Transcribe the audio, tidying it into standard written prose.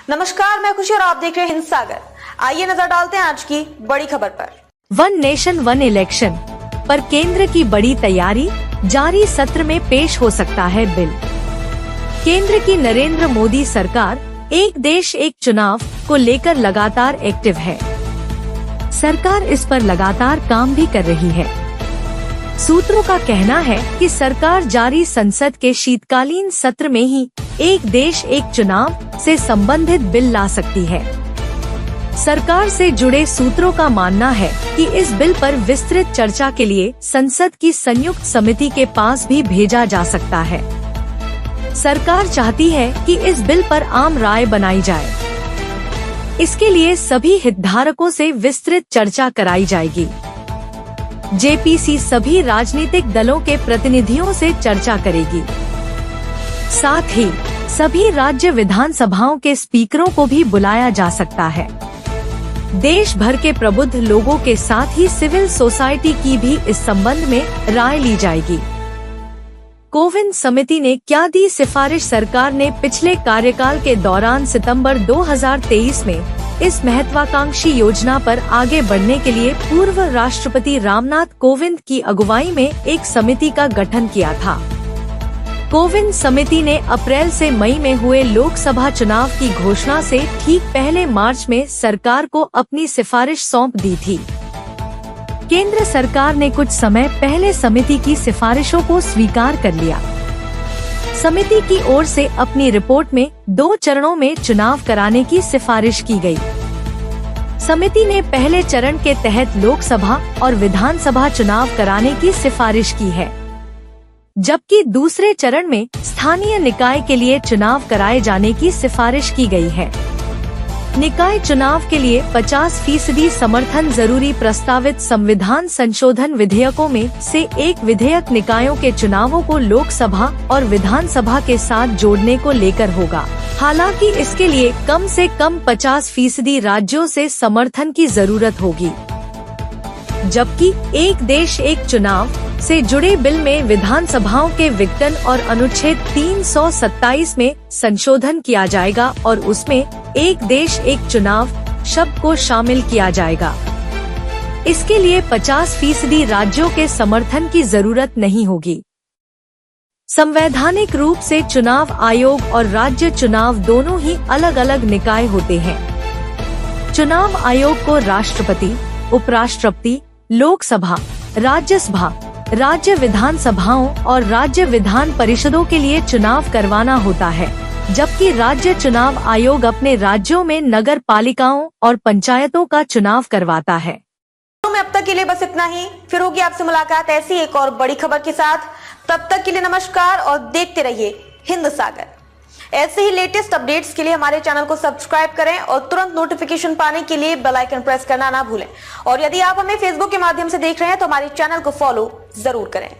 नमस्कार, मैं खुशी और आप देख रहे हैं हिंद सागर। आइए नजर डालते हैं आज की बड़ी खबर पर। वन नेशन वन इलेक्शन पर केंद्र की बड़ी तैयारी, जारी सत्र में पेश हो सकता है बिल। केंद्र की नरेंद्र मोदी सरकार एक देश एक चुनाव को लेकर लगातार एक्टिव है। सरकार इस पर लगातार काम भी कर रही है। सूत्रों का कहना है कि सरकार जारी संसद के शीतकालीन सत्र में ही एक देश एक चुनाव से संबंधित बिल ला सकती है। सरकार से जुड़े सूत्रों का मानना है कि इस बिल पर विस्तृत चर्चा के लिए संसद की संयुक्त समिति के पास भी भेजा जा सकता है। सरकार चाहती है कि इस बिल पर आम राय बनाई जाए। इसके लिए सभी हितधारकों से विस्तृत चर्चा कराई जाएगी। जेपीसी सभी राजनीतिक दलों के प्रतिनिधियों से चर्चा करेगी। साथ ही सभी राज्य विधानसभाओं के स्पीकरों को भी बुलाया जा सकता है। देश भर के प्रबुद्ध लोगों के साथ ही सिविल सोसाइटी की भी इस संबंध में राय ली जाएगी। कोविंद समिति ने क्या दी सिफारिश? सरकार ने पिछले कार्यकाल के दौरान सितंबर 2023 में इस महत्वाकांक्षी योजना पर आगे बढ़ने के लिए पूर्व राष्ट्रपति रामनाथ कोविंद की अगुवाई में एक समिति का गठन किया था। कोविंद समिति ने अप्रैल से मई में हुए लोकसभा चुनाव की घोषणा से ठीक पहले मार्च में सरकार को अपनी सिफारिश सौंप दी थी। केंद्र सरकार ने कुछ समय पहले समिति की सिफारिशों को स्वीकार कर लिया। समिति की ओर से अपनी रिपोर्ट में 2 चरणों में चुनाव कराने की सिफारिश की गई। समिति ने पहले चरण के तहत लोकसभा और विधानसभा चुनाव कराने की सिफारिश की है, जबकि दूसरे चरण में स्थानीय निकाय के लिए चुनाव कराए जाने की सिफारिश की गई है। निकाय चुनाव के लिए 50% समर्थन जरूरी। प्रस्तावित संविधान संशोधन विधेयकों में से एक विधेयक निकायों के चुनावों को लोकसभा और विधानसभा के साथ जोड़ने को लेकर होगा। हालांकि इसके लिए कम से कम 50% राज्यों से समर्थन की जरूरत होगी, जबकि एक देश एक चुनाव से जुड़े बिल में विधानसभाओं के विघटन और अनुच्छेद 327 में संशोधन किया जाएगा और उसमें एक देश एक चुनाव शब्द को शामिल किया जाएगा। इसके लिए 50% राज्यों के समर्थन की जरूरत नहीं होगी। संवैधानिक रूप से चुनाव आयोग और राज्य चुनाव दोनों ही अलग अलग निकाय होते हैं। चुनाव आयोग को राष्ट्रपति, उपराष्ट्रपति, लोकसभा, राज्यसभा, राज्य विधानसभाओं और राज्य विधान परिषदों के लिए चुनाव करवाना होता है, जबकि राज्य चुनाव आयोग अपने राज्यों में नगर पालिकाओं और पंचायतों का चुनाव करवाता है। में अब तक के लिए बस इतना ही। फिर होगी आपसे मुलाकात ऐसी एक और बड़ी खबर के साथ। तब तक के लिए नमस्कार और देखते रहिए हिंद सागर। ऐसे ही लेटेस्ट अपडेट्स के लिए हमारे चैनल को सब्सक्राइब करें और तुरंत नोटिफिकेशन पाने के लिए बेल आइकन प्रेस करना ना भूलें। और यदि आप हमें फेसबुक के माध्यम से देख रहे हैं तो हमारे चैनल को फॉलो जरूर करें।